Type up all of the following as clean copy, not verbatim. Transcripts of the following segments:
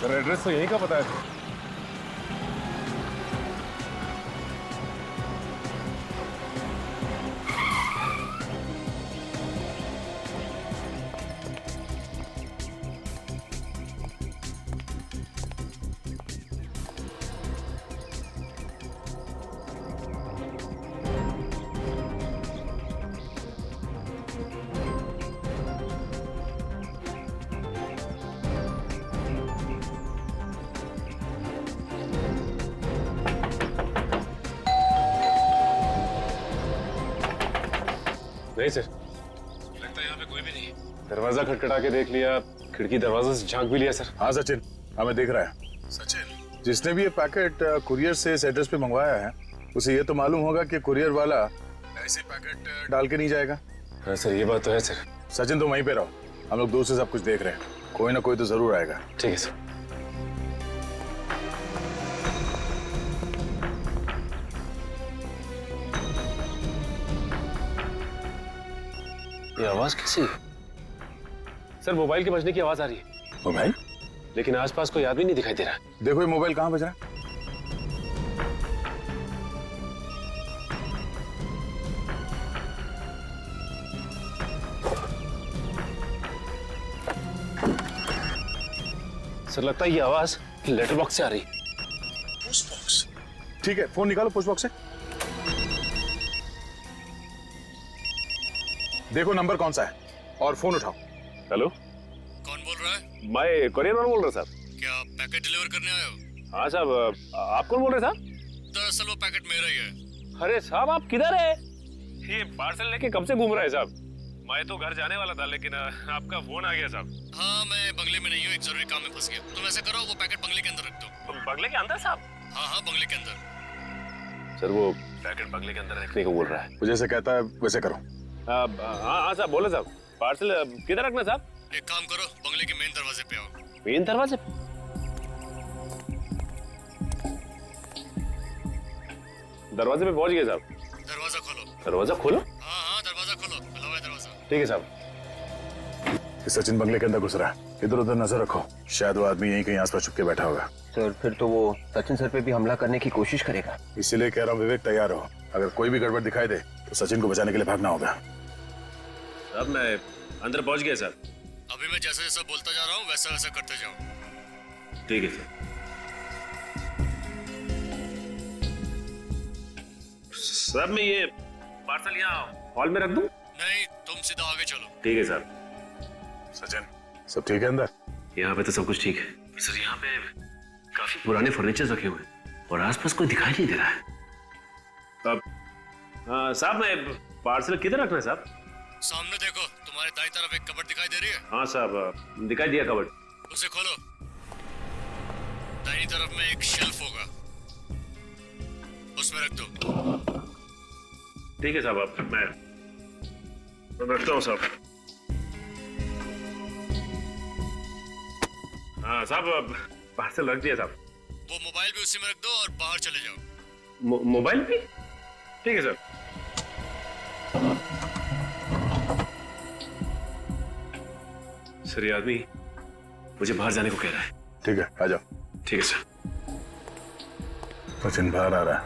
Sir address तो यहीं का पता है। नहीं सर, लगता है यहाँ पे कोई भी नहीं। दरवाजा खटखटा के देख लिया, खिड़की दरवाजा से झांक भी लिया सर। हाँ सचिन, हमें देख रहा है। सचिन, जिसने भी ये पैकेट कुरियर से इस एड्रेस पे मंगवाया है, उसे ये तो मालूम होगा कि कुरियर वाला ऐसे पैकेट डाल के नहीं जाएगा। हाँ सर, ये बात तो है सर। सचिन तुम वहीं पे रहो, हम लोग दूर से सब कुछ देख रहे हैं। कोई ना कोई तो जरूर आएगा। ठीक है सर। ये आवाज कैसी है? सर मोबाइल के बजने की आवाज आ रही है। मोबाइल? लेकिन आसपास कोई आदमी नहीं दिखाई दे रहा। देखो ये मोबाइल कहाँ बज रहा है। सर लगता है ये आवाज लेटर बॉक्स से आ रही। Post box? ठीक है, फोन निकालो पोस्ट बॉक्स से। देखो नंबर कौन सा है और फोन उठाओ। हेलो, कौन बोल रहा है? मैं कुरियर वाला बोल रहा साहब। क्या पैकेट डिलीवर करने आए हो? हाँ साहब, आप कौन बोल रहे साहब? दरअसल वो पैकेट मेरा ही है। अरे साहब आप किधर है? ये पार्सल लेके कब से घूम रहे हैं साहब? मैं तो घर जाने वाला था लेकिन आपका फोन आ गया साहब। हाँ, मैं बंगले में नहीं हूँ, एक जरूरी काम में फंस गया। तुम ऐसा करो, वो पैकेट बंगले के अंदर रख दो। बंगले के अंदर साहब? हाँ हाँ, बंगले के अंदर। सर वो पैकेट बंगले के अंदर रखने को बोल रहा है। वो जैसे कहता है वैसे करो। हाँ हाँ साहब, बोले साहब। पार्सल किधर रखना साहब? एक काम करो, बंगले के मेन दरवाजे पे आओ। मेन दरवाजे पे? दरवाजे पे पहुंच गए साहब। दरवाजा खोलो। दरवाजा खोलो? हाँ हाँ, दरवाजा खोलो, खुला हुआ है दरवाजा। ठीक है साहब। कि सचिन बंगले के अंदर घुस रहा है, इधर उधर नजर रखो। शायद वो आदमी यहीं कहीं आसपास छुप के बैठा होगा। सर फिर तो वो सचिन सर पे भी हमला करने की कोशिश करेगा। इसीलिए कह रहा हूँ विवेक तैयार हो। अगर कोई भी गड़बड़ दिखाई दे तो सचिन को बचाने के लिए भागना होगा। अब मैं अंदर पहुंच गया सर। अभी मैं जैसा जैसा बोलता जा रहा हूँ वैसा वैसा करते जाओ। ठीक है सर। सर मैं ये पार्सल यहाँ हॉल में रख दूं? नहीं, तुम सीधा आगे चलो। ठीक है सर। सचिन सब ठीक है अंदर? यहाँ पे तो सब कुछ ठीक है सर। यहाँ पे काफी पुराने फर्नीचर रखे हुए हैं और आसपास कोई दिखाई नहीं दे रहा है। अब साहब मैं पार्सल किधर रखना है साहब? सामने देखो, तुम्हारे दाईं तरफ एक कबर्ड दिखाई दे रही है। हाँ साहब, दिखाई दिया कबर्ड। उसे खोलो। दाईं तरफ में एक शेल्फ होगा, उसमें रख दो। ठीक है साहब, अब मैं रखता हूँ साहब। हाँ साहब, पार्सल रख दिया साहब। वो मोबाइल भी उसी में रख दो और बाहर चले जाओ। मोबाइल भी? ठीक है सर। सर ये आदमी मुझे बाहर जाने को कह रहा है। ठीक है, आ जाओ। ठीक है सर। सचिन बाहर आ रहा है।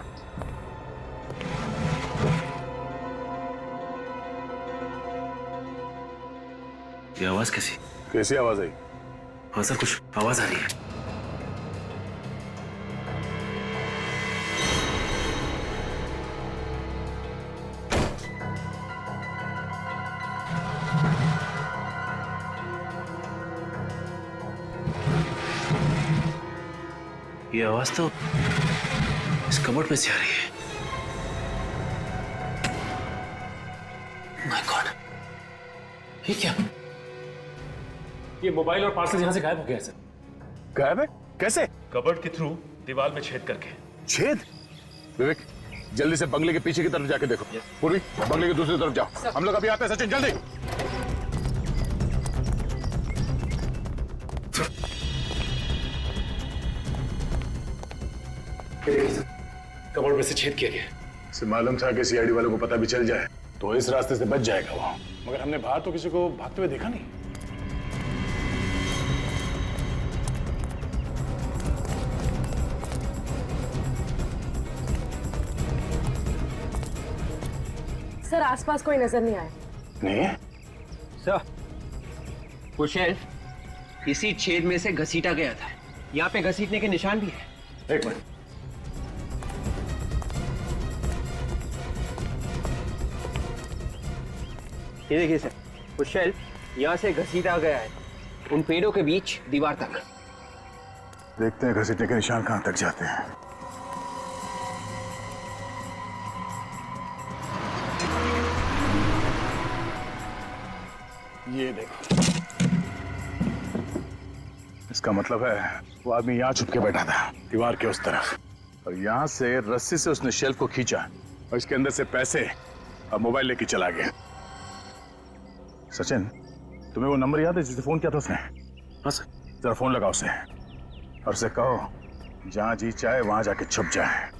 ये आवाज कैसी? कैसी आवाज आई? हाँ सर, कुछ आवाज आ रही है। ये आवाज तो इस कबर्ड में से आ रही है। माय गॉड, ये क्या? ये मोबाइल और पार्सल यहां से गायब हो गया सर। गायब है? कैसे? कबर्ड के थ्रू दीवार में छेद करके। छेद? विवेक जल्दी से बंगले के पीछे की तरफ जाके देखो। पूर्वी बंगले की दूसरी तरफ जाओ। हम लोग अभी आते हैं। सचिन जल्दी। कबर्ड में से छेद किया गया। इसे मालूम था कि सीआईडी वालों को पता भी चल जाए तो इस रास्ते से बच जाएगा वो। मगर हमने बाहर तो किसी को भागते हुए देखा नहीं। सर आसपास कोई नजर नहीं आया। नहीं सर, वो शेल्फ इसी छेद में से घसीटा गया था। यहाँ पे घसीटने के निशान भी है। एक मिनट। ये देखिए सर, वो शेल्फ यहाँ से घसीटा गया है, उन पेड़ों के बीच दीवार तक। देखते हैं घसीटने के निशान कहां तक जाते हैं। ये देखो, इसका मतलब है वो आदमी यहां छुप के बैठा था, दीवार के उस तरफ, और यहां से रस्सी से उसने शेल्फ को खींचा और इसके अंदर से पैसे और मोबाइल लेके चला गया। सचिन, तुम्हें वो नंबर याद है जिसे फोन किया था उसने? हाँ सर। जरा फोन लगाओ उसे और उसे कहो जहां जी चाहे वहां जाके छुप जाए।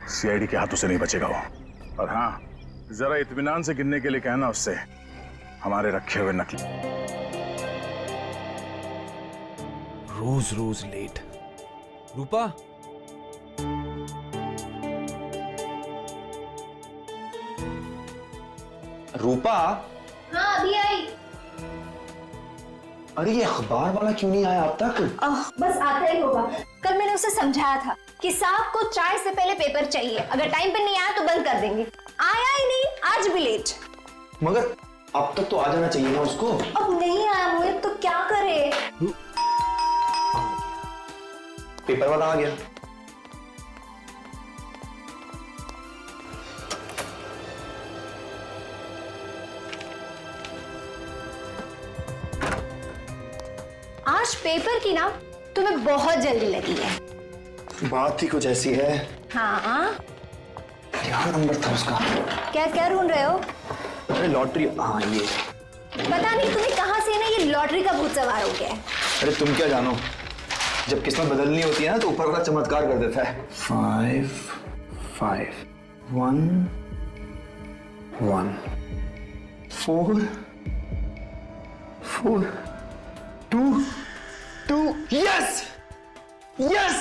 सीआईडी के हाथों से नहीं बचेगा वो। और हाँ, जरा इत्मीनान से गिनने के लिए कहना उससे हमारे रखे हुए नकली। रोज रोज लेट। रूपा, रूपा, हाँ अभी आई। अरे ये अखबार वाला क्यों नहीं आया अब तक? बस आता ही होगा। कल मैंने उसे समझाया था कि साहब को चाय से पहले पेपर चाहिए, अगर टाइम पे नहीं आया तो बंद कर देंगे। आया ही नहीं, आज भी लेट। मगर अब तक तो आ जाना चाहिए ना उसको। अब नहीं आया मोहित तो क्या करे? पेपर वाला आ गया। आज पेपर की ना तुम्हें बहुत जल्दी लगी है। बात ही कुछ ऐसी है। हाँ, क्या नंबर था उसका? क्या क्या ढूंढ रहे हो? अरे लॉटरी, हाँ ये। पता नहीं तुम्हें कहाँ से ना ये लॉटरी का भूत सवार हो गया है। अरे तुम क्या जानो, जब किस्मत बदलनी होती है ना तो ऊपर वाला चमत्कार कर देता है। 5 5 1 1 4 4 2 2। Yes yes!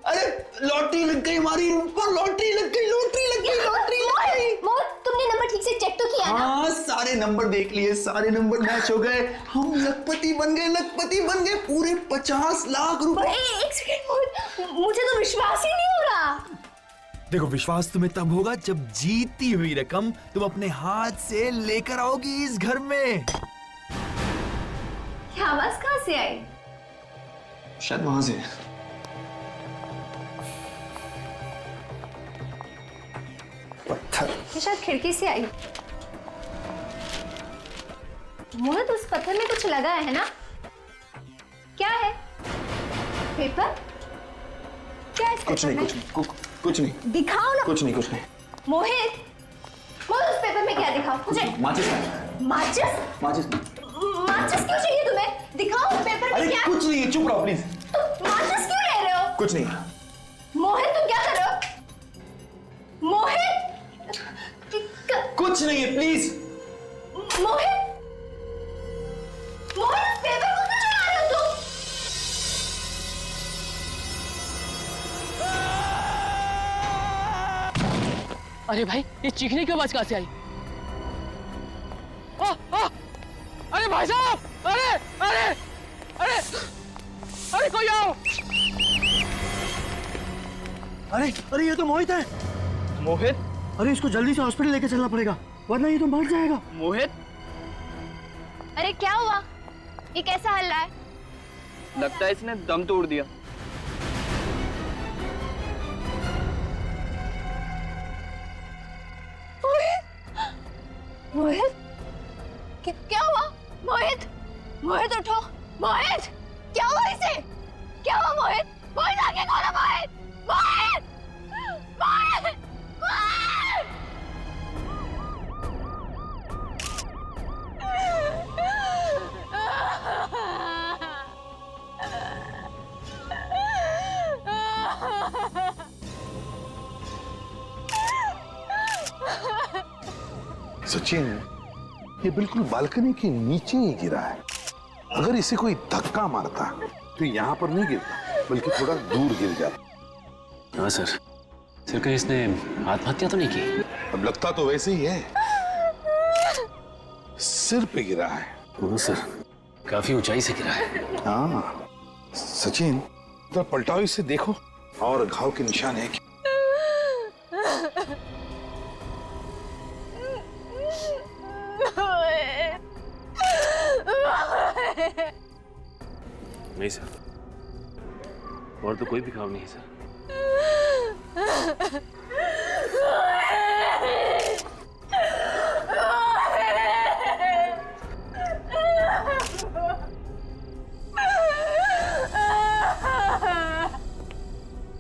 अरे लॉटरी लग गई हमारी ऊपर, लॉटरी लग गई, लॉटरी लग गई, लॉटरी लग गई। मोहित, तुमने नंबर ठीक से चेक तो किया ना? हाँ, सारे नंबर देख लिए, सारे नंबर मैच हो गए। हम लखपति बन गए, लखपति बन गए। पूरे 50 लाख रुपए। एक सेकंड मोहित, मुझे तो विश्वास ही नहीं हो रहा। देखो, विश्वास तुम्हें तब होगा जब जीती हुई रकम तुम अपने हाथ से लेकर आओगी इस घर में। क्या आवाज कहाँ से आई? शायद वहां से। पत्थर। ये शायद खिड़की से आई। मोहित, उस पत्थर में कुछ लगा है ना? क्या है? पेपर? क्या है? कुछ नहीं, कुछ नहीं, कुछ नहीं। दिखाओ ना। कुछ नहीं, कुछ नहीं। मोहित, मोहित, उस पेपर में क्या दिखाओ मुझे? माचिस। माचिस? माचिस। माचिस क्यों चाहिए तुम्हें? दिखाओ पेपर में अरे क्या? कुछ नहीं है, चुप रहो प्लीज। तुम माचिस क्यों ले रहे हो? कुछ नहीं। मोहित, तुम क्या कर रहे हो? मोहित, कुछ नहीं है, प्लीज। मोहित, मोहित, पेपर को क्यों चला रहे हो तुम? अरे भाई, ये चीखने की आवाज कहां से आई? अरे भाई साहब, अरे अरे अरे अरे कोई आओ! अरे अरे ये तो मोहित है। मोहित? अरे इसको जल्दी से हॉस्पिटल लेके चलना पड़ेगा, वरना ये तो मर जाएगा। मोहित? अरे क्या हुआ? ये कैसा हल रहा है? लगता है इसने दम तोड़ दिया। मोहित, क्या हुआ? मोहित, मोहित उठो। मोहित, क्या हुआ इसे? क्या हुआ मोहित? मोहित आगे खोलो। मोहित, मोहित, मोहित, मोहित! सचिन, ये बिल्कुल बालकनी के नीचे ही गिरा है। अगर इसे कोई धक्का मारता तो यहाँ पर नहीं गिरता, बल्कि थोड़ा दूर गिर जाता। हाँ सर, कहीं इसने आत्महत्या तो नहीं की? अब लगता तो वैसे ही है। सिर पे गिरा है। वो सर काफी ऊंचाई से गिरा है। हाँ सचिन, तो पलटाओ इसे, देखो और घाव के निशान है क्या? नहीं सर, और तो कोई भी घाव नहीं है सर।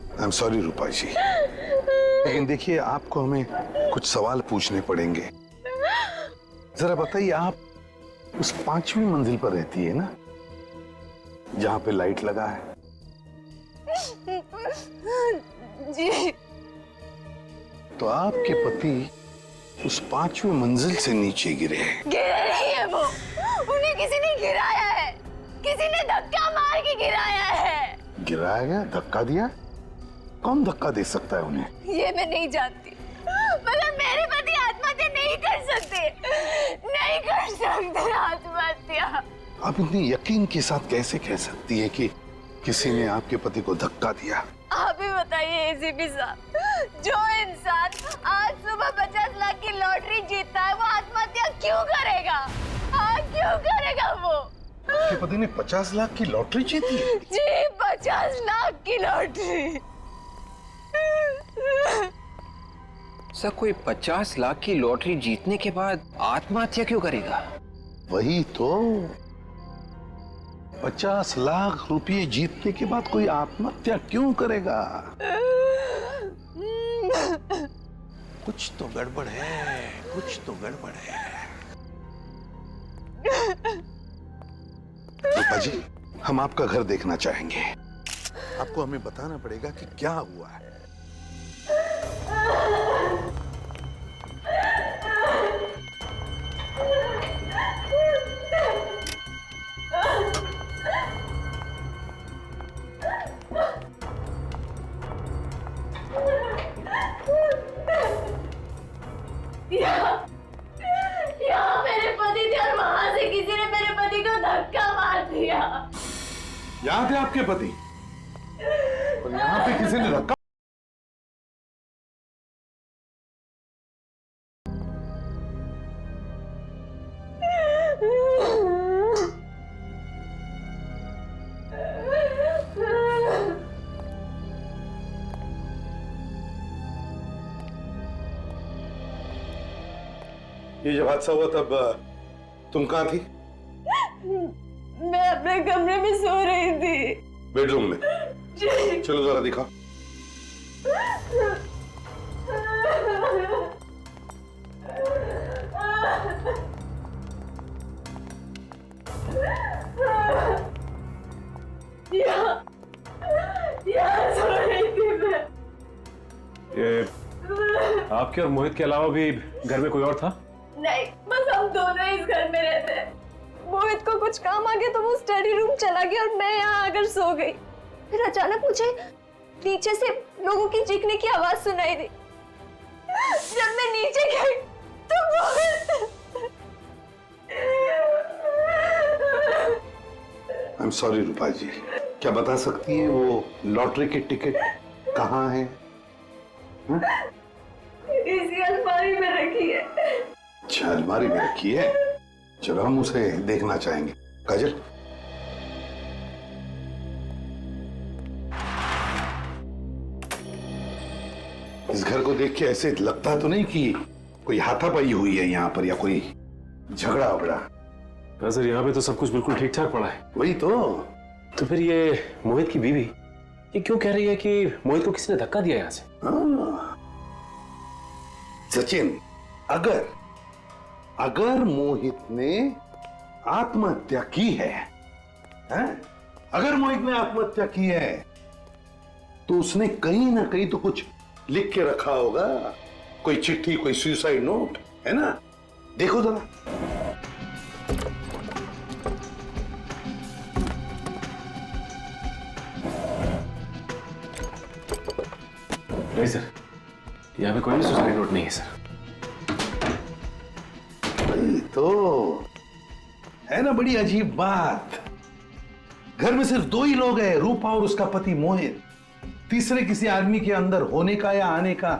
आई एम सॉरी रूपा जी, लेकिन देखिए आपको हमें कुछ सवाल पूछने पड़ेंगे। जरा बताइए, आप उस 5वीं मंजिल पर रहती है ना, जहां पे लाइट लगा है? जी। तो आपके पति उस 5वीं मंजिल से नीचे गिरे हैं। गिरे नहीं है वो, उन्हें किसी ने गिराया है, किसी ने धक्का मार के गिराया है। गिराया गया? धक्का दिया? कौन धक्का दे सकता है उन्हें? ये मैं नहीं जानती, मगर मेरे पति आत्महत्या नहीं कर सकते, नहीं कर सकते आत्महत्या। आप इतनी यकीन के साथ कैसे कह सकती है कि किसी ने आपके पति को धक्का दिया? आप ही बताइए एसीपी साहब, जो इंसान आज सुबह 50 लाख की लॉटरी जीतता है वो आत्महत्या क्यों करेगा? हाँ क्यों करेगा वो? आपके पति ने 50 लाख की लॉटरी जीती है? जी 50 लाख की लॉटरी। सर कोई 50 लाख की लॉटरी जीतने के बाद आत्महत्या क्यों करेगा? वही तो, 50 लाख रुपए जीतने के बाद कोई आत्महत्या क्यों करेगा? कुछ तो गड़बड़ है, कुछ तो गड़बड़ है। रूपा जी, हम आपका घर देखना चाहेंगे। आपको हमें बताना पड़ेगा कि क्या हुआ है। यहाँ मेरे पति थे और वहां से किसी ने मेरे पति को धक्का मार दिया। यहाँ थे आपके पति और यहाँ पे किसी ने धक्का? ये जब हादसा हुआ तब तुम कहाँ थी? मैं अपने कमरे में सो रही थी। बेडरूम में? चलो जरा दिखाओ। यहाँ सो रही थी मैं। ये आपके और मोहित के अलावा भी घर में कोई और था? नहीं, बस हम दोनों इस घर में रहते हैं। मोहित को कुछ काम आ गया तो वो स्टडी रूम चला गया और मैं यहाँ आकर सो गई। फिर अचानक मुझे नीचे से लोगों की चीखने की आवाज सुनाई दी। जब मैं नीचे गई तो मोहित। आई एम सॉरी रूपा जी, क्या बता सकती है वो लॉटरी के टिकट कहाँ है? इसी अलमारी में रखी है। अच्छा, अलमारी में रखी है। चलो हम उसे देखना चाहेंगे। काजल, इस घर को देख के ऐसे लगता तो नहीं कि कोई हाथापाई हुई है यहाँ पर या कोई झगड़ा वगड़ा? सर यहाँ पे तो सब कुछ बिल्कुल ठीक ठाक पड़ा है। वही तो फिर ये मोहित की बीवी ये क्यों कह रही है कि मोहित को किसी ने धक्का दिया यहाँ से? सचिन, अगर मोहित ने आत्महत्या की है, अगर मोहित ने आत्महत्या की है तो उसने कहीं ना कहीं तो कुछ लिख के रखा होगा, कोई चिट्ठी, कोई सुसाइड नोट, है ना? देखो जरा। नहीं सर, यहाँ पे कोई भी सुसाइड नोट नहीं है सर। तो है ना बड़ी अजीब बात। घर में सिर्फ 2 ही लोग हैं, रूपा और उसका पति मोहित। तीसरे किसी आदमी के अंदर होने का या आने का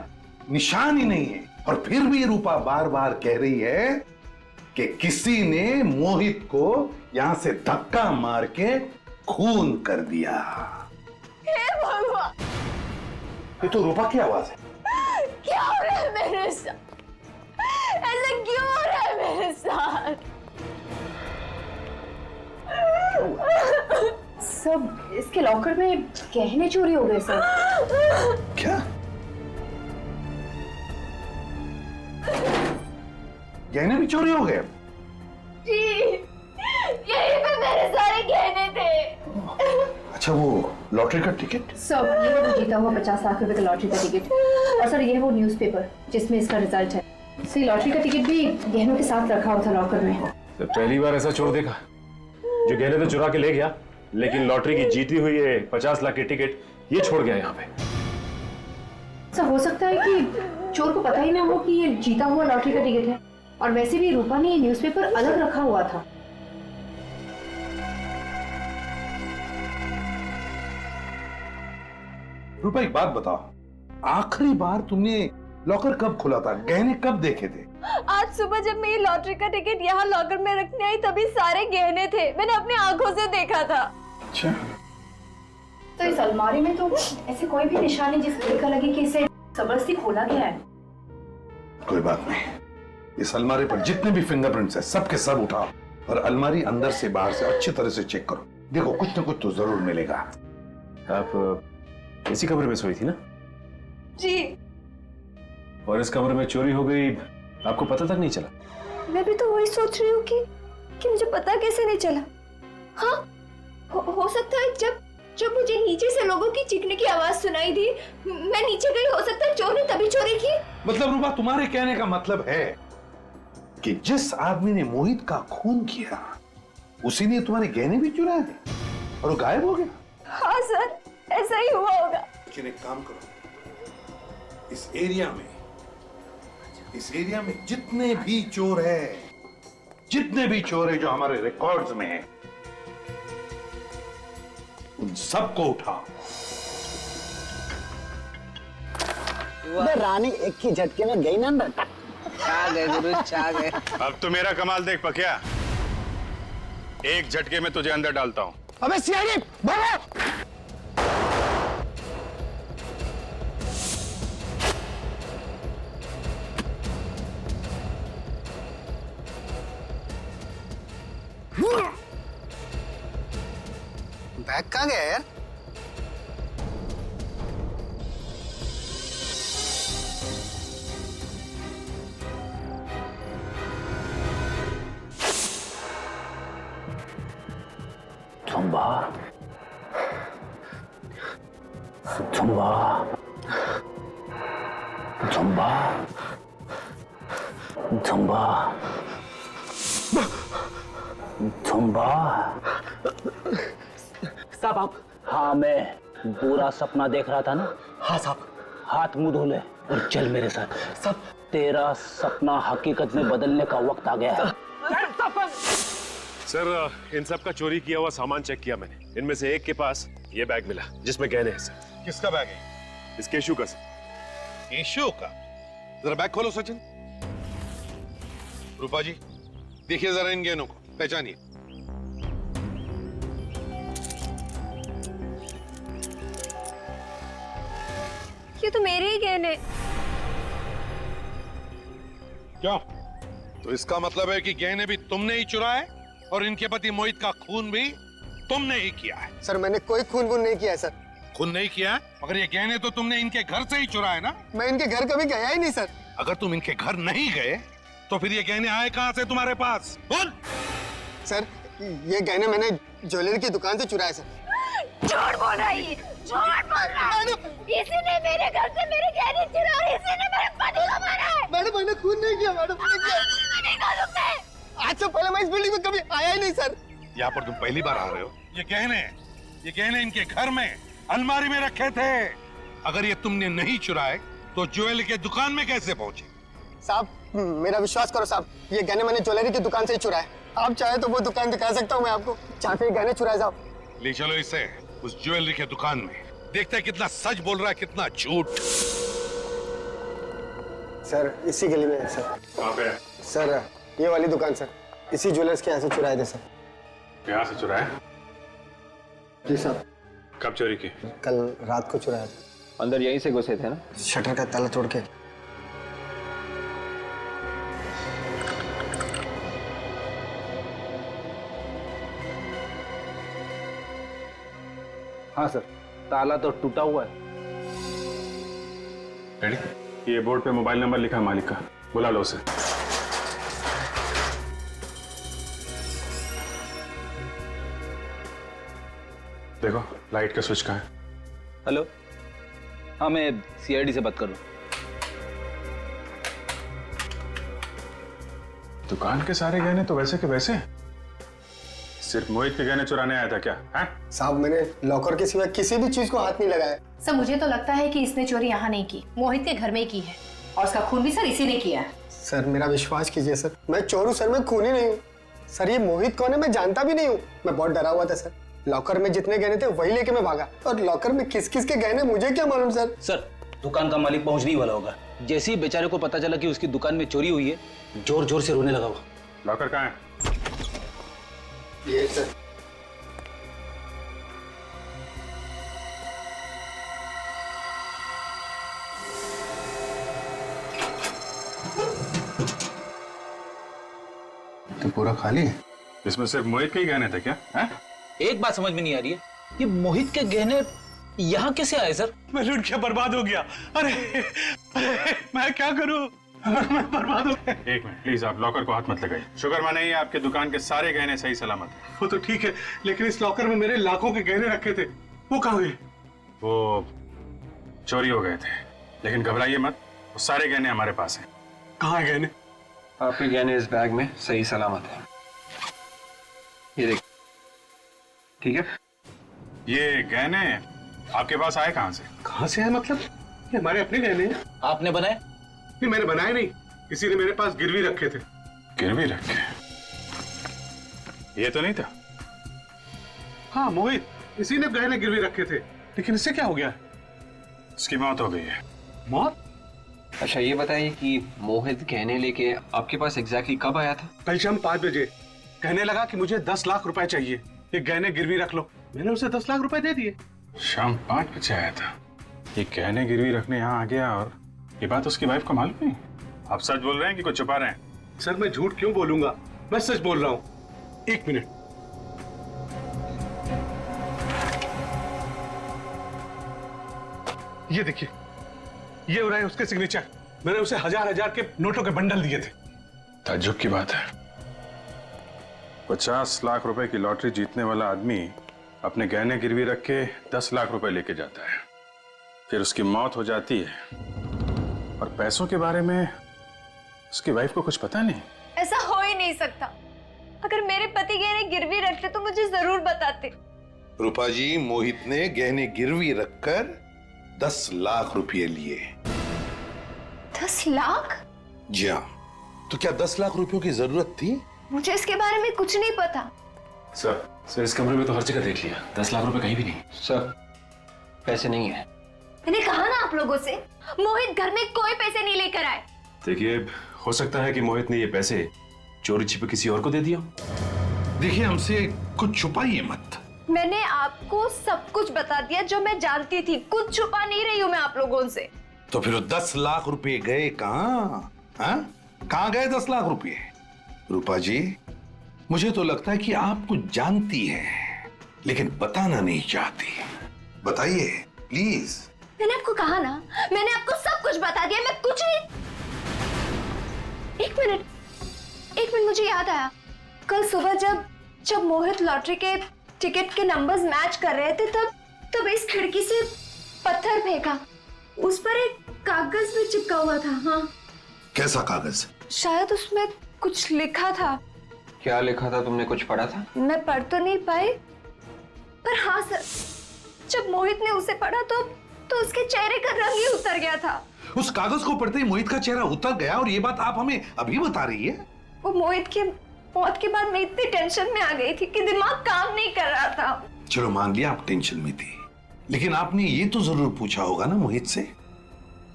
निशान ही नहीं है। और फिर भी रूपा बार बार कह रही है कि किसी ने मोहित को यहां से धक्का मार के खून कर दिया। हे भगवान, ये तो रूपा की आवाज है। क्या हो रहा है मेरे साथ? ऐसा क्यों हो रहा है मेरे साथ? सब इसके लॉकर में गहने चोरी हो गए सर। क्या? गहने भी चोरी हो गए? जी, यहीं पे मेरे सारे गहने थे। अच्छा, वो लॉटरी का टिकट? सर ये है वो जीता हुआ 50 लाख रुपए का लॉटरी का टिकट। और सर ये है वो न्यूज़पेपर जिसमें इसका रिजल्ट है। सर लॉटरी का टिकट भी गहनों के साथ रखा हुआ था लॉकर में। तो पहली बार ऐसा चोर देखा जो गहने तो चुरा के ले गया, लेकिन लॉटरी की जीती हुई है 50 लाख की टिकट ये छोड़ गया यहाँ पे। सर हो सकता है कि चोर को पता ही ना हो कि ये जीता हुआ लॉटरी का टिकट है। और वैसे भी रूपा ने ये न्यूज़पेपर अलग रखा हुआ था। रूपा एक बात बताओ, आखिरी बार तुमने लॉकर कब खुला था? गहने कब देखे थे? आज सुबह जब मैं ये लॉटरी का टिकट यहाँ लॉकर में रखने आई तभी सारे गहने थे। मैंने अपनी आंखों से देखा था। अच्छा, तो इस अलमारी में तो ऐसे कोई भी निशान नहीं जिससे देखा लगे कि इसे जबरदस्ती खोला गया है। कोई बात नहीं, इस अलमारी पर जितने भी फिंगरप्रिंट्स हैं सब के सब उठाओ और अलमारी अंदर से बाहर से अच्छी तरह से चेक करो। देखो कुछ न कुछ तो जरूर मिलेगा। आप इसी कमरे में सोई थी ना? जी। और इस कमरे में चोरी हो गई, आपको पता तक नहीं चला? मैं भी तो वही सोच रही हूँ कि मुझे पता कैसे नहीं चला। हाँ, हो सकता है जब मुझे नीचे से लोगों की चीखने की आवाज सुनाई दी, मैं नीचे गई। हो सकता है चोर ने तभी चोरी की। मतलब रूपा, तुम्हारे कहने का मतलब है कि जिस आदमी ने मोहित का खून किया उसी ने तुम्हारे गहने भी चुराए और वो गायब हो गया? हाँ सर, ऐसा ही हुआ होगा। लेकिन एक काम करो, इस एरिया में जितने भी चोर है जो हमारे रिकॉर्ड्स में हैं, उन सबको उठाओ। रानी एक ही झटके में गई ना। छा गए गुरु, छा गए। अब तो मेरा कमाल देख पकिया, एक झटके में तुझे अंदर डालता हूं। अबे सीआईडी भागो। बैग कहाँ गया यार? Zumba Zumba Zumba Zumba Zumba. साहब आप? हाँ, मैं बुरा सपना देख रहा था ना। हाँ साहब। हाथ मुंह धो ले और चल मेरे साथ। सब तेरा सपना हकीकत में बदलने का वक्त आ गया है। सर, इन सब का चोरी किया हुआ सामान चेक किया मैंने। इनमें से एक के पास ये बैग मिला जिसमें गहने हैं सर। किसका बैग है? इस केशु का सर। केशु का? जरा बैग खोलो सचिन। रूपा जी देखिए जरा इन गहनों को, पहचानिए। ये तो मेरे ही गहने। क्या? तो इसका मतलब है कि गहने भी तुमने ही चुराए और इनके पति मोहित का खून भी तुमने ही किया है। सर मैंने कोई खून नहीं किया है सर। खून नहीं किया है? मगर ये गहने तो तुमने इनके घर से ही चुराए ना? मैं इनके घर कभी गया ही नहीं सर। अगर तुम इनके घर नहीं गए तो फिर ये गहने आए कहां से तुम्हारे पास? बोल। सर ये गहने मैंने ज्वेलरी की दुकान से चुराए सर। झूठ बोल रहा है ये, झूठ बोल रहा है। इसी ने मेरे घर से मेरे गहने चुराए, इसी ने मेरे पति को मारा है। मैडम मैंने खून नहीं किया मैडम। आज से पहले मैं इस बिल्डिंग में कभी आया ही नहीं सर। यहाँ पर तुम पहली बार आ रहे हो। ये गहने इनके घर में अलमारी में रखे थे। अगर ये तुमने नहीं चुराए तो ज्वेलरी के दुकान में कैसे पहुंचे? साहब मेरा विश्वास करो साहब, ये गहने मैंने ज्वेलरी की दुकान से ही चुराए। आप चाहे तो वो दुकान दिखा सकता हूँ मैं आपको, जहाँ पे गहने चुराए जाओ। ले चलो इसे उस ज्वेलरी के दुकान में, देखते हैं कितना सच बोल रहा है कितना झूठ। सर इसी गली में है सर। कहाँ पे? सर ये वाली दुकान सर, इसी ज्वेलर्स के यहाँ से चुराए थे सर। यहाँ से चुराया? जी सर। कब चोरी की? कल रात को चुराया था। अंदर यहीं से घुसे थे ना? शटर का ताला तोड़ के। हाँ सर, ताला तो टूटा हुआ है। रेडी? ये बोर्ड पे मोबाइल नंबर लिखा है मालिक का, बुला लो उसे। देखो लाइट का स्विच कहाँ है? हेलो, हाँ मैं सीआईडी से बात कर रहा हूँ। दुकान के सारे गहने तो वैसे के वैसे, सिर्फ मोहित के गहने चुराने आया था क्या? साहब मैंने लॉकर के सिवा किसी भी चीज को हाथ नहीं लगाया। सर मुझे तो लगता है कि इसने चोरी यहाँ नहीं की, मोहित के घर में ही की है, और उसका खून भी सर इसी ने किया है। सर मेरा विश्वास कीजिए सर, मैं चोर हूँ सर, मैं खूनी नहीं हूँ। सर ये मोहित कौन है मैं जानता भी नहीं हूँ। मैं बहुत डरा हुआ था सर, लॉकर में जितने गहने थे वही लेके मैं भागा, और लॉकर में किस किस के गहने मुझे क्या मालूम सर। सर दुकान का मालिक पहुंचने ही वाला होगा। जैसे ही बेचारे को पता चला कि उसकी दुकान में चोरी हुई है, जोर जोर से रोने लगा हुआ। लॉकर कहाँ है? ये सर। तो पूरा खाली है? इसमें सिर्फ मोहित के ही गहने थे क्या? एक बात समझ में नहीं आ रही है, ये मोहित के गहने यहाँ कैसे आए सर? मैं लूट के बर्बाद हो गया। अरे मैं क्या करूं? मैं बर्बाद हो गया। एक मिनट प्लीज, आप लॉकर को हाथ मत लगाइए। शुक्र माने ही आपके दुकान के सारे गहने सही सलामत हैं। वो तो ठीक है, लेकिन इस लॉकर में मेरे लाखों के गहने रखे थे, वो कहाँ गए? वो चोरी हो गए थे, लेकिन घबराइए मत, वो सारे गहने हमारे पास हैं। कहाँ है गहने? आपके गहने इस बैग में सही सलामत है, ये देख। ठीक है, ये गहने आपके पास आए कहाँ से? कहाँ से है मतलब? ये हमारे अपने गहने हैं। आपने बनाए? नहीं मैंने बनाए नहीं, किसी ने मेरे पास गिरवी रखे थे। गिरवी रखे? ये तो नहीं था। हाँ मोहित, इसी ने गहने गिरवी रखे थे, लेकिन इससे क्या हो गया? इसकी मौत हो गई है। मौत? अच्छा ये बताइए कि मोहित गहने लेके आपके पास एग्जैक्टली कब आया था? कल शाम 5 बजे कहने लगा कि मुझे 10 लाख रुपए चाहिए, ये गहने गिरवी रख लो। मैंने उसे 10 लाख रुपए दे दिए। शाम 5 बजे आया था, ये गहने गिरवी रखने यहाँ आ गया, और ये बात उसकी वाइफ को मालूम नहीं? आप सच बोल रहे हैं कि कुछ छुपा रहे हैं? सर मैं झूठ क्यों बोलूंगा, मैं सच बोल रहा हूँ। 1 मिनट। ये देखिए, ये हो रहा है उसके सिग्नेचर। मैंने उसे हजार के नोटों के बंडल दिए थे। ताज्जुब की बात है, 50 लाख रुपए की लॉटरी जीतने वाला आदमी अपने गहने गिरवी रख के 10 लाख रुपए लेके जाता है, फिर उसकी मौत हो जाती है, और पैसों के बारे में उसकी वाइफ को कुछ पता नहीं। ऐसा हो ही नहीं सकता। अगर मेरे पति गहने गिरवी रखते तो मुझे जरूर बताते। रूपा जी, मोहित ने गहने गिरवी रखकर 10 लाख रुपए लिए। 10 लाख? जी हाँ। तो क्या 10 लाख रुपयों की जरूरत थी? मुझे इसके बारे में कुछ नहीं पता। सर इस कमरे में तो हर जगह देख लिया, 10 लाख रुपए कहीं भी नहीं। सर पैसे नहीं है। मैंने कहा ना आप लोगों से, मोहित घर में कोई पैसे नहीं लेकर आए। देखिए, हो सकता है कि मोहित ने ये पैसे चोरी छिपे किसी और को दे दिया। देखिए हमसे कुछ छुपाइए मत। मैंने आपको सब कुछ बता दिया जो मैं जानती थी, कुछ छुपा नहीं रही हूँ मैं आप लोगों से। तो फिर 10 लाख रुपए गए कहाँ? कहाँ गए 10 लाख रुपए? रूपा जी, मुझे तो लगता है कि आप कुछ जानती हैं, लेकिन बताना नहीं चाहती। बताइए प्लीज। मैंने आपको कहा ना, मैंने आपको सब कुछ बता दिया, मैं कुछ नहीं। एक मिनट मुझे याद आया, कल सुबह जब मोहित लॉटरी के टिकट के नंबर्स मैच कर रहे थे, तब इस खिड़की से पत्थर फेंका, उस पर एक कागज भी चिपका हुआ था। हाँ। कैसा कागज? शायद उसमें कुछ लिखा था। क्या लिखा था, तुमने कुछ पढ़ा था? मैं पढ़ तो नहीं पाई, पर हाँ सर, जब मोहित ने उसे पढ़ा तो उसके चेहरे का रंग ही उतर गया था। उस कागज को पढ़ते ही मोहित का चेहरा उतर गया, और ये बात आप हमें अभी बता रही है? वो मोहित के मौत के बाद मैं इतनी टेंशन में आ गई थी कि दिमाग काम नहीं कर रहा था। चलो मान लिया आप टेंशन में थी, लेकिन आपने ये तो जरूर पूछा होगा ना मोहित से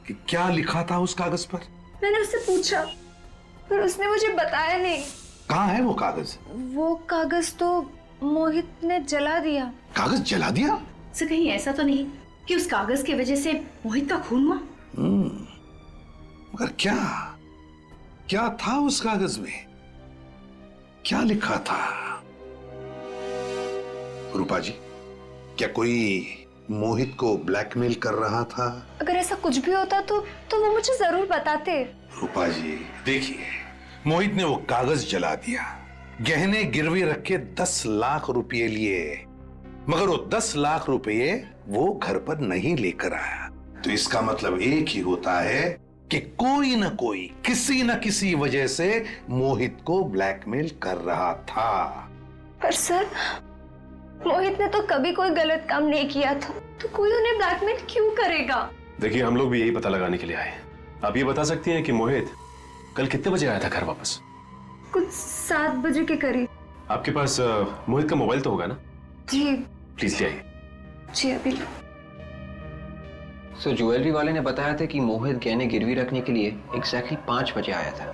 कि क्या लिखा था उस कागज पर। मैंने उससे पूछा पर उसने मुझे बताया नहीं। कहाँ है वो कागज? वो कागज तो मोहित ने जला दिया। कागज जला दिया? सर कहीं ऐसा तो नहीं कि उस कागज की वजह से मोहित का खून हुआ? मगर क्या क्या था उस कागज में? क्या लिखा था? रूपा जी, क्या कोई मोहित को ब्लैकमेल कर रहा था? अगर ऐसा कुछ भी होता तो वो मुझे जरूर बताते। रूपा जी देखिए, मोहित ने वो कागज जला दिया, गहने गिरवी रख के 10 लाख रुपए लिए, मगर वो 10 लाख रुपए वो घर पर नहीं लेकर आया। तो इसका मतलब एक ही होता है कि कोई ना कोई किसी न किसी वजह से मोहित को ब्लैकमेल कर रहा था। पर सर, मोहित ने तो कभी कोई गलत काम नहीं किया था, तो कोई उन्हें ब्लैकमेल क्यों करेगा? देखिए, हम लोग भी यही पता लगाने के लिए आए। आप ये बता सकती हैं कि मोहित कल कितने बजे आया था घर वापस? कुछ 7 बजे के करीब। आपके पास मोहित का मोबाइल तो होगा ना? जी। प्लीज ले आइए। जी अभी लो। सो ज्वेलरी वाले ने बताया था कि मोहित गहने गिरवी रखने के लिए एग्जैक्टली 5 बजे आया था।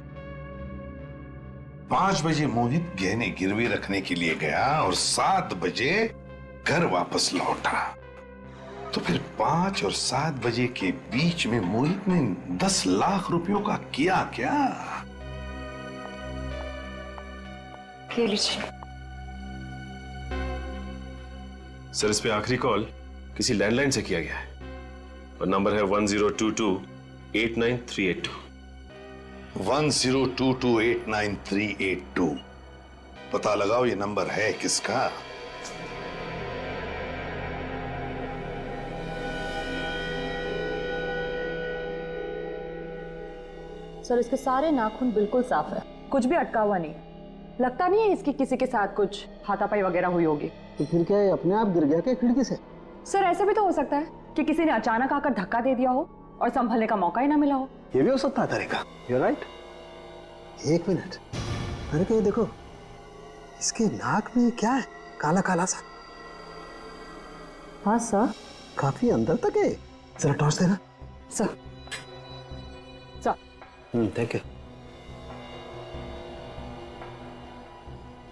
5 बजे मोहित गहने गिरवी रखने के लिए गया और 7 बजे घर वापस लौटा। तो फिर 5 और 7 बजे के बीच में मोहित ने 10 लाख रुपयों का किया क्या? ये लीजिए। सर, इस पे आखिरी कॉल किसी लैंडलाइन से किया गया है और नंबर है 1022-89382। 1022-89382। पता लगाओ ये नंबर है किसका? सर इसके सारे नाखून बिल्कुल साफ है, कुछ भी अटका हुआ नहीं। लगता नहीं है इसकी किसी के साथ कुछ हाथापाई वगैरह हुई होगी। तो फिर क्या है, अपने आप गिर गया क्या खिड़की से? सर ऐसा भी तो हो सकता है कि किसी ने अचानक आकर धक्का दे दिया हो और संभलने का मौका ही ना मिला हो। ये भी हो सकता है तरीका। You're right। 1 मिनट, अरे क्या देखो, इसके नाक में क्या है, काला काला सा? हाँ सर। काफी अंदर तक है, जरा टॉर्च देना। Sir thank you.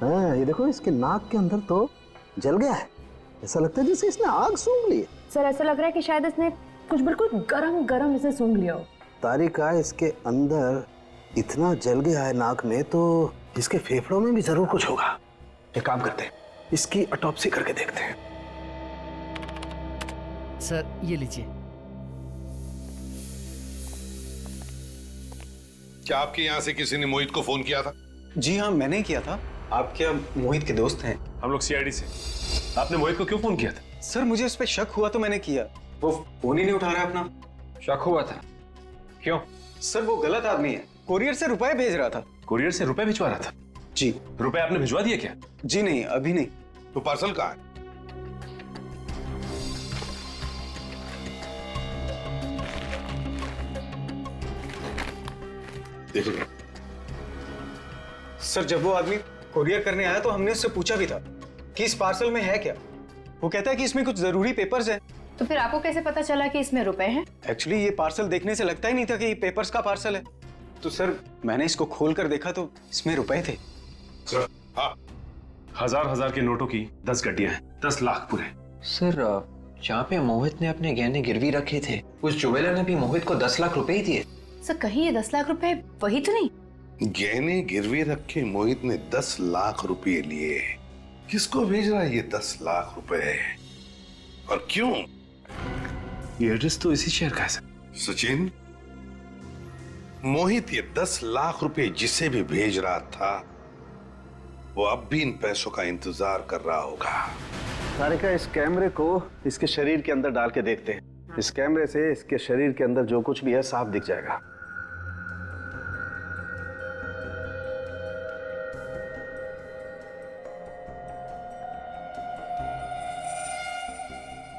हाँ ये देखो, इसके नाक के अंदर तो जल गया है, ऐसा लगता है जैसे इसने आग सूंघ ली है। सर ऐसा लग रहा है कि शायद इसने कुछ बिल्कुल गरम गरम इसे सूंघ लिया हो। तारिका, इसके अंदर इतना जल गया है नाक में, तो इसके फेफड़ों में भी जरूर कुछ होगा। एक काम करते हैं, इसकी ऑटोप्सी करके देखते हैं। सर ये लीजिए। क्या आपके यहाँ से किसी ने मोहित को फोन किया था? जी हाँ, मैंने किया था। आप क्या मोहित के दोस्त हैं? हम लोग सीआईडी से। आपने मोहित को क्यों फोन किया था? सर मुझे उस पर शक हुआ तो मैंने किया। वो फोन ही नहीं उठा रहा अपना। शक हुआ था? क्यों? सर वो गलत आदमी है, कोरियर से रुपए भेज रहा था। कुरियर से रुपए भिजवा रहा था? जी। रुपए आपने भिजवा दिए क्या? जी नहीं, अभी नहीं। तो पार्सल कहाँ है? देखो सर जब वो आदमी कोरियर करने आया तो हमने उससे पूछा भी था कि इस पार्सल में है क्या। वो कहता है कि इसमें कुछ जरूरी पेपर्स हैं। तो फिर आपको कैसे पता चला कि इसमें रुपए हैं? एक्चुअली ये पार्सल देखने से लगता ही नहीं था कि ये पेपर्स का पार्सल है। तो सर मैंने इसको खोल कर देखा तो इसमें रुपए थे। सर हाँ, हजार के नोटों की 10 गड्डियां हैं, 10 लाख पूरे। सर जहाँ पे मोहित ने अपने गहने गिरवी रखे थे, उस ज्वेलर ने भी मोहित को 10 लाख रुपए ही दिए। सर कहीं ये 10 लाख रुपए वही तो नहीं? गहने गिरवी रखे मोहित ने 10 लाख रुपए लिए। किसको भेज रहा है ये 10 लाख रुपए और क्यों? ये एड्रेस तो इसी शहर का है सर। सचिन, मोहित ये 10 लाख रुपए जिसे भी भेज रहा था वो अब भी इन पैसों का इंतजार कर रहा होगा। तारिका, इस कैमरे को इसके शरीर के अंदर डाल के देखते हैं। इस कैमरे से इसके शरीर के अंदर जो कुछ भी है साफ दिख जाएगा।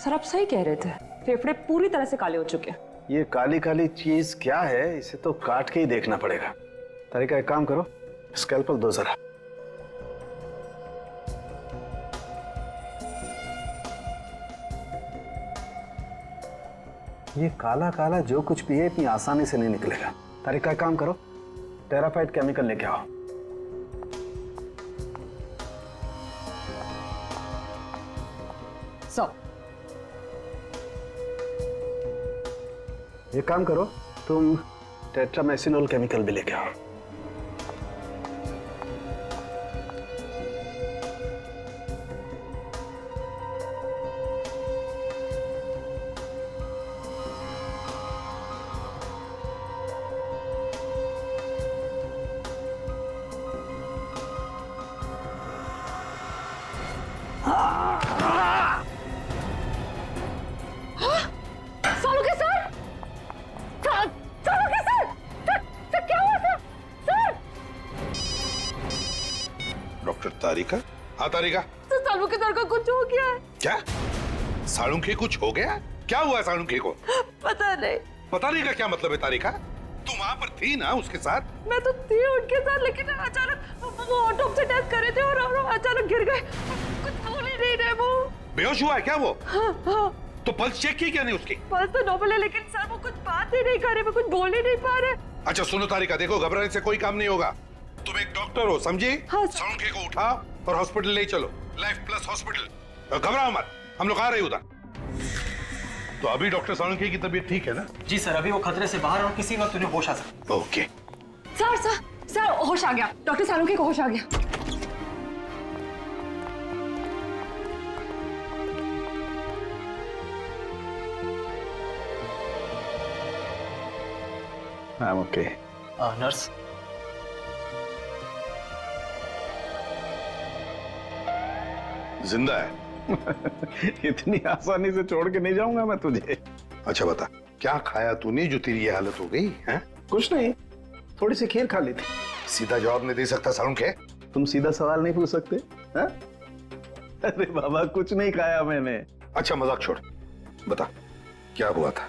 सर आप सही कह रहे थे, फेफड़े पूरी तरह से काले हो चुके हैं। ये काली काली चीज क्या है, इसे तो काट के ही देखना पड़ेगा। तारिका एक काम करो, स्कैल्पल दो जरा। ये काला काला जो कुछ भी है इतनी आसानी से नहीं निकलेगा। तारिका, काम करो, टेराफाइट केमिकल लेके आओ। ये काम करो, तुम टेट्रामेसिनोल केमिकल भी लेके आओ। डॉक्टर तारिका? हाँ तारिका। सालुंखे सर का कुछ हो गया है। क्या? सालुंखे कुछ हो गया? क्या हुआ सालुंखे को? पता नहीं। पता नहीं का क्या मतलब है तारिका? तुम वहां पर थी ना उसके साथ? मैं तो थी उनके साथ, लेकिन अचानक वो ऑटोप्सी टेस्ट कर रहे थे और अचानक गिर गए। कुछ बोल ही नहीं रहे वो। बेहोश हुआ है क्या वो? हाँ। तो पल्स चेक की क्या नहीं उसकी? पल्स तो नॉर्मल है, लेकिन सर वो कुछ बात ही नहीं कर रहे, वो कुछ बोल ही नहीं पा रहे। अच्छा सुनो तारिका, देखो घबराने से कोई काम नहीं होगा। तुम एक डॉक्टर हो, समझी? हाँ, सालुंखे को उठाओ और हॉस्पिटल ले चलो, लाइफ प्लस हॉस्पिटल। घबराओ मत, हम लोग आ रहे उधर। तो अभी डॉक्टर सालुंखे की तबीयत ठीक है ना? जी सर, अभी वो खतरे से बाहर और किसी वक्त उन्हें होश आ सकता है। ओके सर होश आ गया, डॉक्टर सालुंखे को होश आ गया। I'm okay. नर्स, जिंदा है। इतनी आसानी से छोड़ के नहीं जाऊंगा मैं तुझे। अच्छा बता, क्या खाया तूने जो तेरी ये हालत हो गई है? कुछ नहीं, थोड़ी सी खीर खा ली थी। सीधा जवाब नहीं दे सकता सालुंखे? तुम सीधा सवाल नहीं पूछ सकते? हा? अरे बाबा, कुछ नहीं खाया मैंने। अच्छा मजाक छोड़, बता क्या हुआ था?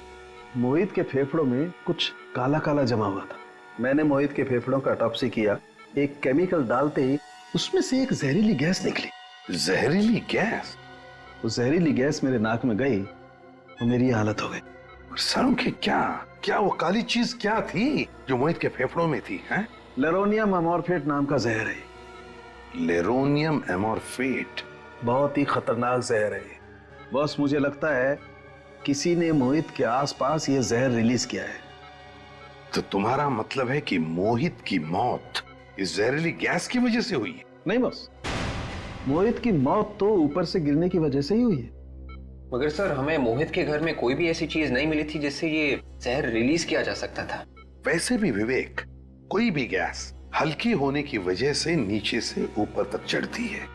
मोहित के फेफड़ों में कुछ काला काला जमा हुआ था। मैंने मोहित के फेफड़ों का ऑटोप्सी किया। एक केमिकल डालते ही उसमें से एक जहरीली गैस निकली। जहरीली गैस? वो जहरीली गैस मेरे नाक में गई तो मेरी ये हालत हो गई। सालुंखे, क्या वो काली चीज क्या थी जो मोहित के फेफड़ों में थी? हैं? लेरोनियम एमॉर्फेट नाम का जहर है। लेरोनियम एमॉर्फेट? बहुत ही खतरनाक जहर है। बॉस, मुझे लगता है किसी ने मोहित के आसपास ये जहर रिलीज किया है। तो तुम्हारा मतलब है कि मोहित की मौत इस जहरीली गैस की वजह से हुई है? नहीं बॉस, मोहित की मौत तो ऊपर से गिरने की वजह से ही हुई है। मगर सर, हमें मोहित के घर में कोई भी ऐसी चीज नहीं मिली थी जिससे ये जहर रिलीज किया जा सकता था। वैसे भी विवेक, कोई भी गैस हल्की होने की वजह से नीचे से ऊपर तक चढ़ती है।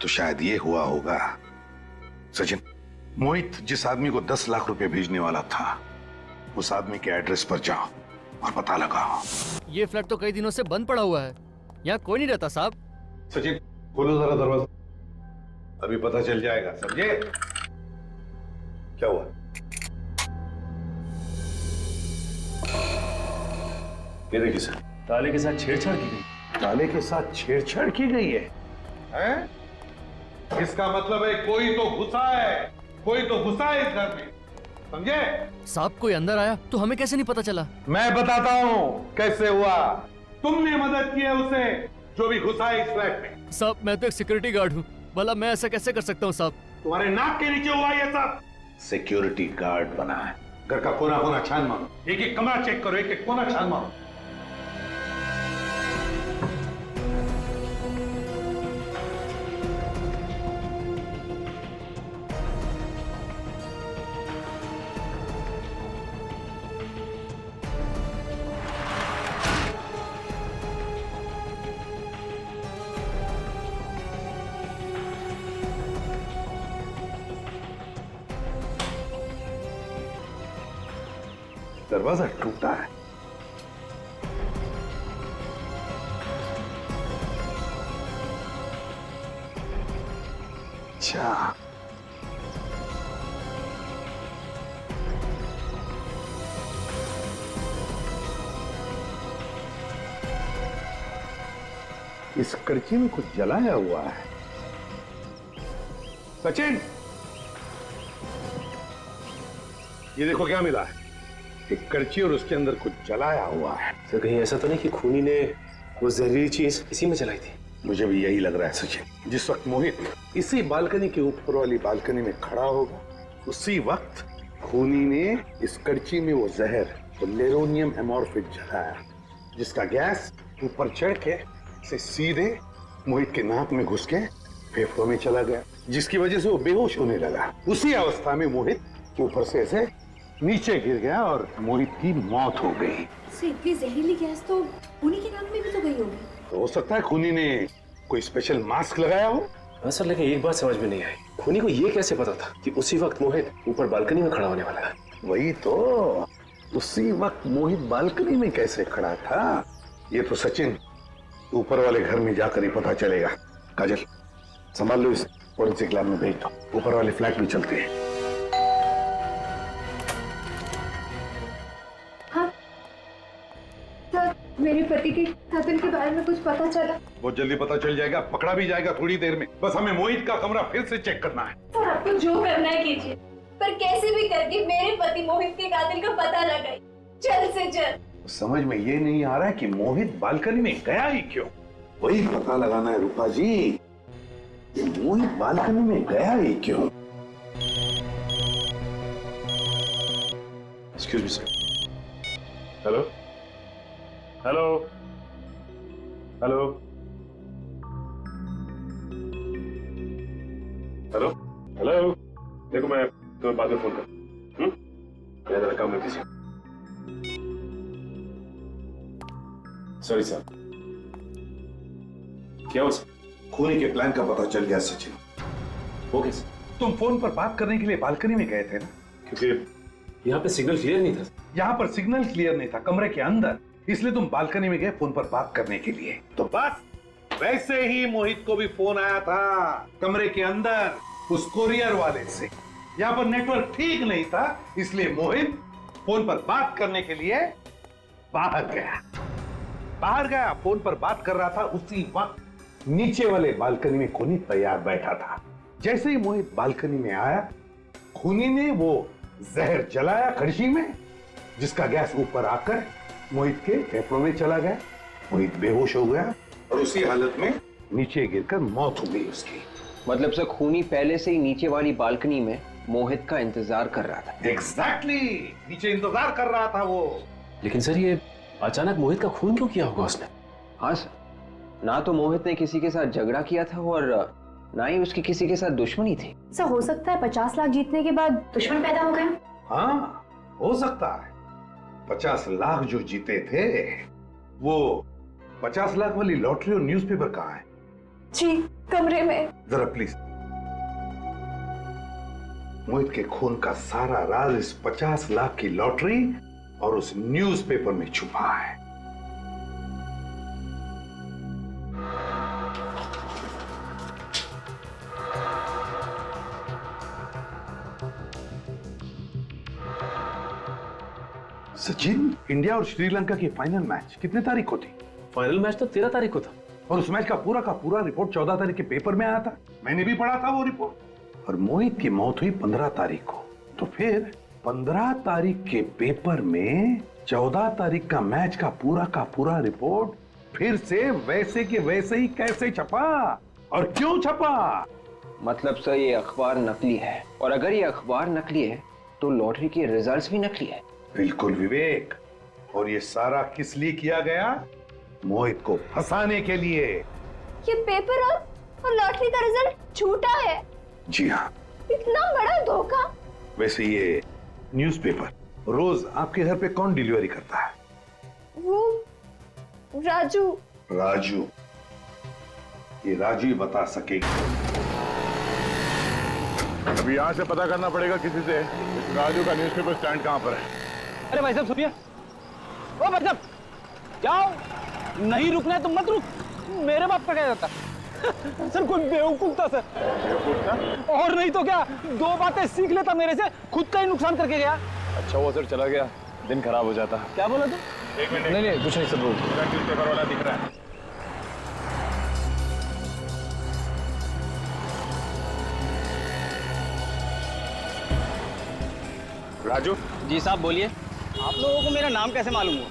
तो शायद ये हुआ होगा। सचिन, मोहित जिस आदमी को 10 लाख रुपए भेजने वाला था, उस आदमी के एड्रेस पर जाओ और पता लगाओ। ये फ्लैट तो कई दिनों से बंद पड़ा हुआ है, यहाँ कोई नहीं रहता साहब। सचिन, खोलो जरा दरवाजा, अभी पता चल जाएगा। समझे? क्या हुआ? ये देखिए सर, ताले के साथ छेड़छाड़ की गई। ताले के साथ छेड़छाड़ की गई है? हैं? इसका मतलब है कोई तो घुसा है, कोई तो घुसा है इस घर में। समझे? साहब, कोई अंदर आया तो हमें कैसे नहीं पता चला? मैं बताता हूँ कैसे हुआ। तुमने मदद की है उसे जो भी घुसा है इस फ्लैट में। साहब, मैं तो एक सिक्योरिटी गार्ड हूँ, भला मैं ऐसा कैसे कर सकता हूँ साहब? तुम्हारे नाक के नीचे हुआ ये सब। सिक्योरिटी गार्ड बना है, घर का कोना कोना छान मारो, एक एक कमरा चेक करो, एक एक कोना छान मारो। दरवाजा टूटा है। अच्छा, इस करची में कुछ जलाया हुआ है। सचिन, ये देखो क्या मिला है, एक कड़ची और उसके अंदर कुछ जलाया हुआ है। सर कहीं ऐसा तो नहीं कि खूनी ने वो जहरीली चीज इसी में जलाई थी? मुझे भी यही लग रहा है सचिन। जिस वक्त मोहित इसी बालकनी के ऊपर वाली बालकनी में खड़ा होगा, उसी वक्त खूनी ने इस कड़ची में वो जहर, वो लेरोनियम एमोर्फिक जलाया, जिसका गैस ऊपर चढ़ के से सीधे मोहित के नाक में घुस के फेफड़ों में चला गया, जिसकी वजह से वो बेहोश होने लगा। उसी अवस्था में मोहित ऊपर से ऐसे नीचे गिर गया और मोहित की मौत हो गई। इतनी जहरीली गैस तो उन्हीं के नाक में भी तो गई होगी। तो हो सकता है खूनी ने कोई स्पेशल मास्क लगाया हो। हाँ सर, लेकिन एक बात समझ में नहीं आई, खूनी को ये कैसे पता था कि उसी वक्त मोहित ऊपर बालकनी में खड़ा होने वाला है? वही तो, उसी वक्त मोहित बालकनी में कैसे खड़ा था, ये तो सचिन ऊपर वाले घर में जाकर ही पता चलेगा। काजल संभाल लो, इस फोरेंसिक लैब में भेज दो, ऊपर वाले फ्लैट में चलते हैं। हाँ सर, मेरे पति के कत्ल के बारे में कुछ पता चला? बहुत जल्दी पता चल जाएगा, पकड़ा भी जाएगा थोड़ी देर में। बस हमें मोहित का कमरा फिर से चेक करना है। सर आपको जो करना है कीजिए, पर कैसे भी करके मेरे पति मोहित के कातिल का पता लगाइए, जल्द से जल्द। समझ में ये नहीं आ रहा है कि मोहित बालकनी में गया ही क्यों। वही पता लगाना है रूपा जी, कि मोहित बालकनी में गया ही क्यों। Excuse me sir. Hello hello hello hello hello, देखो मैं तुम्हें बाद में फोन कर, मैं जरा काम में बिजी हूं। Sorry sir. क्या हुआ सर? खूनी के प्लान का पता चल गया सचिन। वो कैसे? तुम फोन पर बात करने के लिए बालकनी में गए थे ना? क्योंकि यहाँ पे सिग्नल क्लियर नहीं था। यहाँ पर सिग्नल क्लियर नहीं था, कमरे के अंदर, इसलिए तुम बालकनी में गए फोन पर बात करने के लिए। तो बस वैसे ही मोहित को भी फोन आया था कमरे के अंदर उस कोरियर वाले से। यहाँ पर नेटवर्क ठीक नहीं था, इसलिए मोहित फोन पर बात करने के लिए बाहर गया, फोन पर बात कर रहा था। उसी वक्त नीचे वाले बालकनी में खूनी तैयार बैठा था। जैसे ही मोहित बालकनी में आया, खूनी ने वो जहर जलाया कड़छी में, जिसका गैस ऊपर आकर मोहित के फेफड़ों में चला गया। मोहित बेहोश हो गया और उसी हालत में नीचे गिरकर मौत हो गई उसकी। मतलब सर खूनी पहले से ही नीचे वाली बालकनी में मोहित का इंतजार कर रहा था। एग्जैक्टली, नीचे इंतजार कर रहा था वो। लेकिन सर ये अचानक मोहित का खून क्यों किया होगा उसने? हाँ सर, ना तो मोहित ने किसी के साथ झगड़ा किया था और ना ही उसकी किसी के साथ दुश्मनी थी। सर हो सकता है 50 लाख जीतने के बाद दुश्मन पैदा हो गया। हाँ हो सकता है। 50 लाख जो जीते थे, वो 50 लाख वाली लॉटरी और न्यूज़पेपर कहाँ है? जी कमरे में। जरा प्लीज। मोहित के खून का सारा राज इस 50 लाख की लॉटरी और उस न्यूज़पेपर में छुपा है। सचिन, इंडिया और श्रीलंका की फाइनल मैच कितने तारीख को थी? फाइनल मैच तो 13 तारीख को था। और उस मैच का पूरा रिपोर्ट 14 तारीख के पेपर में आया था। मैंने भी पढ़ा था वो रिपोर्ट। और मोहित की मौत हुई 15 तारीख को। तो फिर 15 तारीख के पेपर में 14 तारीख का मैच का पूरा रिपोर्ट फिर से वैसे के वैसे ही कैसे छपा और क्यों छपा? मतलब सर ये अखबार नकली है, और अगर ये अखबार नकली है तो लॉटरी के रिजल्ट्स भी नकली है। बिल्कुल विवेक। और ये सारा किस लिए किया गया? मोहित को फंसाने के लिए। ये पेपर और लॉटरी का रिजल्ट झूठा है। जी हाँ। इतना बड़ा धोखा। वैसे ये न्यूज़पेपर रोज आपके घर पे कौन डिलीवरी करता है? वो राजू। राजू? ये राजू ही बता सकेगा। अभी यहाँ से पता करना पड़ेगा किसी से, इस राजू का न्यूज़पेपर स्टैंड कहाँ पर है। अरे भाई साहब सुनिए, ओ भाई साहब जाओ, नहीं रुकना है तो मत रुक, मेरे बाप का क्या जाता। सर कोई बेवकूफ था सर। बेवकूफ था? और नहीं तो क्या, 2 बातें सीख लेता मेरे से, खुद का ही नुकसान करके गया। अच्छा वो सर चला गया, दिन खराब हो जाता। क्या बोला तू? एक मिनट। नहीं कुछ नहीं सर, बोल। न्यूज़पेपर वाला दिख रहा है। राजू। जी साहब बोलिए। आप लोगों को मेरा नाम कैसे मालूम हुआ?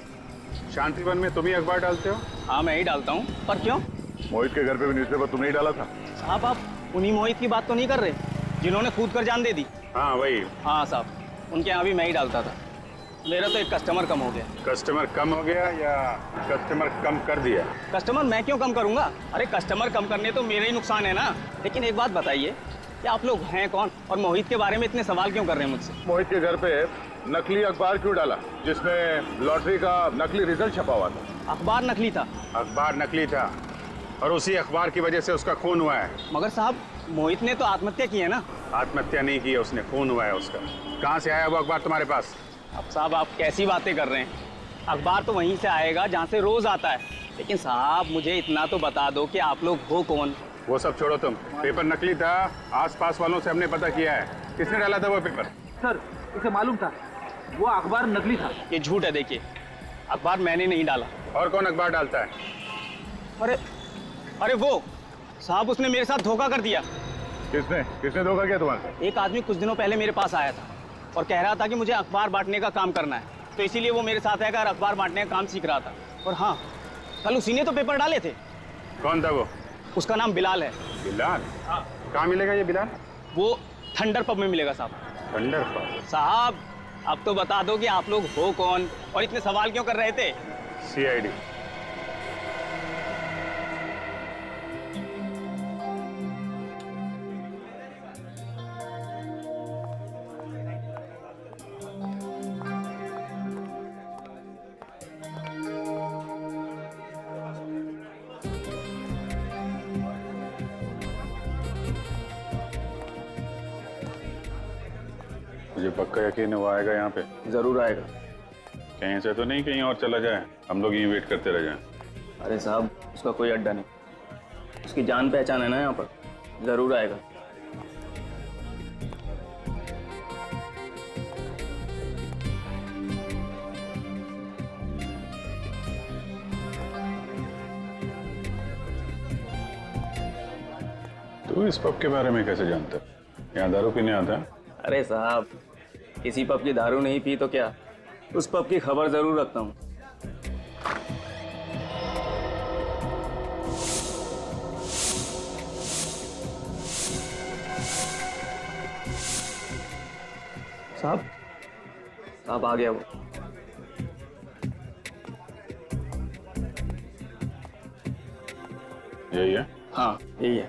शांतिवन में तुम ही अखबार डालते हो? हाँ मैं ही डालता हूँ, पर क्यों? मोहित के घर पे भी न्यूज़पेपर तुमने ही डाला था। साहब आप उन्हीं मोहित की बात तो नहीं कर रहे जिन्होंने कूद कर जान दे दी? हाँ वही। हाँ साहब, उनके यहाँ भी मैं ही डालता था। मेरा तो एक कस्टमर कम हो गया। कस्टमर कम हो गया या कस्टमर कम कर दिया? कस्टमर मैं क्यों कम करूंगा? अरे कस्टमर कम करने तो मेरा ही नुकसान है ना। लेकिन एक बात बताइए कि आप लोग हैं कौन और मोहित के बारे में इतने सवाल क्यों कर रहे हैं मुझसे? मोहित के घर पे नकली अखबार क्यों डाला जिसमें लॉटरी का नकली रिजल्ट छपा हुआ था? अखबार नकली था। अखबार नकली था और उसी अखबार की वजह से उसका खून हुआ है। मगर साहब मोहित ने तो आत्महत्या की है ना। आत्महत्या नहीं की है उसने, खून हुआ है उसका। कहाँ से आया वो अखबार तुम्हारे पास? अब साहब आप कैसी बातें कर रहे हैं? अखबार तो वहीं से आएगा जहाँ से रोज आता है। लेकिन साहब मुझे इतना तो बता दो कि आप लोग हो कौन? वो सब छोड़ो तुम। पेपर नकली था, आसपास वालों से हमने पता किया है। किसने डाला था वो पेपर? सर उसे मालूम था वो अखबार नकली था। ये झूठ है। देखिए अखबार मैंने नहीं डाला। और कौन अखबार डालता है? अरे वो साहब उसने मेरे साथ धोखा कर दिया। किसने किसने धोखा किया तुम्हारे? एक आदमी कुछ दिनों पहले मेरे पास आया था और कह रहा था कि मुझे अखबार बांटने का काम करना है, तो इसीलिए वो मेरे साथ आकर अखबार बांटने का काम सीख रहा था। और हाँ, कल उसी ने तो पेपर डाले थे। कौन था वो? उसका नाम बिलाल है। बिलाल? कहाँ मिलेगा ये बिलाल? वो थंडर पब में मिलेगा साहब। Thunder pub? साहब अब तो बता दो कि आप लोग हो कौन और इतने सवाल क्यों कर रहे थे? CID। मुझे पक्का यकीन है वो आएगा यहाँ पे। जरूर आएगा। कहीं से तो नहीं कहीं और चला जाए, हम लोग यहीं वेट करते रह जाएं। अरे साहब उसका कोई अड्डा नहीं, उसकी जान पहचान है ना यहाँ पर। जरूर आएगा। तू इस पब के बारे में कैसे जानता है? यहाँ दारू पीने आता है? अरे साहब किसी पब की दारू नहीं पी तो क्या, उस पब की खबर जरूर रखता हूँ। साहब आ गया वो। यही है? हाँ यही है।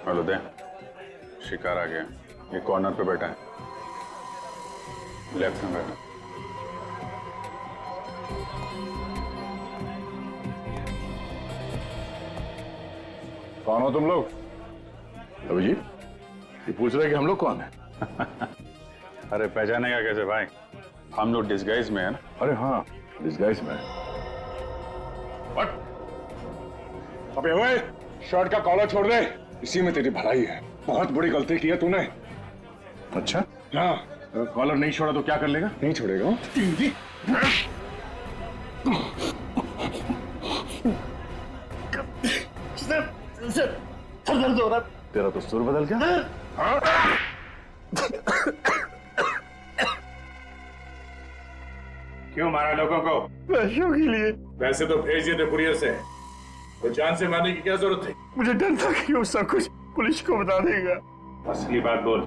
हेलो दे, शिकार आ गया। ये कॉर्नर पे बैठा है, लेफ्ट में बैठा। कौन हो तुम लोग? अभिजीत, ये पूछ रहे कि हम लोग कौन है? अरे पहचानेगा कैसे भाई, हम लोग डिस्गाइज में है ना। अरे हाँ डिस्गाइज में। अबे ओए, शर्ट का कॉलर छोड़ दे, इसी में तेरी भलाई है। बहुत बड़ी गलती की है तूने। अच्छा हाँ, अगर कॉलर नहीं छोड़ा तो क्या कर लेगा? नहीं छोड़ेगा। सर दर्द हो रहा। तेरा तो सुर बदल गया। क्यों मारा लोगों को? पैसों के लिए। वैसे तो भेज दिए थे कुरियर से, तो जान से मारने की क्या जरूरत थी? मुझे डर था कि वो सब कुछ पुलिस को बता देगा। असली बात बोल,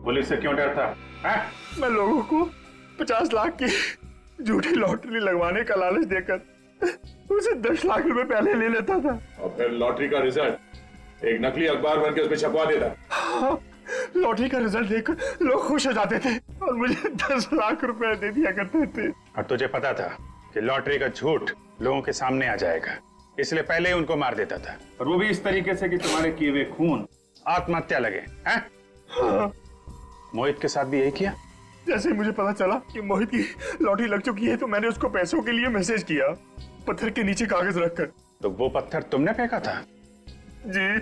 पुलिस से क्यों डरता है? मैं लोगों को 50 लाख की झूठी लॉटरी लगवाने का लालच देकर उसे 10 लाख रुपए पहले ले लेता था और फिर लॉटरी का रिजल्ट एक नकली अखबार बनकर उसमें छपवा देता। हाँ, लॉटरी का रिजल्ट देखकर लोग खुश हो जाते थे और मुझे 10 लाख रुपए दे दिया करते थे। और तुझे पता था कि लॉटरी का झूठ लोगों के सामने आ जाएगा, इसलिए पहले ही उनको मार देता था। और वो भी इस तरीके से कि तुम्हारे किए हुए खून आत्महत्या लगे हैं? हाँ। मोहित के साथ भी यही किया? जैसे ही मुझे पता चला कि मोहित की लॉटरी लग चुकी है तो मैंने उसको पैसों के लिए मैसेज किया, पत्थर के नीचे कागज रखकर। तो वो पत्थर तुमने फेंका था? जी।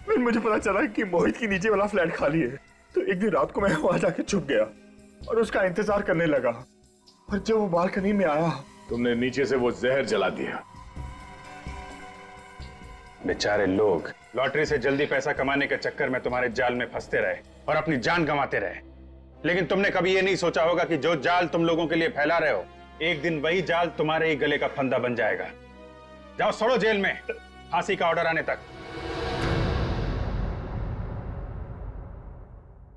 फिर मुझे पता चला कि मोहित के नीचे वाला फ्लैट खाली है, तो एक दिन रात को मैं वहां जाकर छुप गया और उसका इंतजार करने लगा। और जब वो बालकनी में आया, तुमने नीचे से वो जहर जला दिया। बेचारे लोग लॉटरी से जल्दी पैसा कमाने के चक्कर में तुम्हारे जाल में फंसते रहे और अपनी जान गंवाते रहे। लेकिन तुमने कभी ये नहीं सोचा होगा कि जो जाल तुम लोगों के लिए फैला रहे हो, एक दिन वही जाल तुम्हारे ही गले का फंदा बन जाएगा। जाओ सड़ो जेल में, फांसी का ऑर्डर आने तक।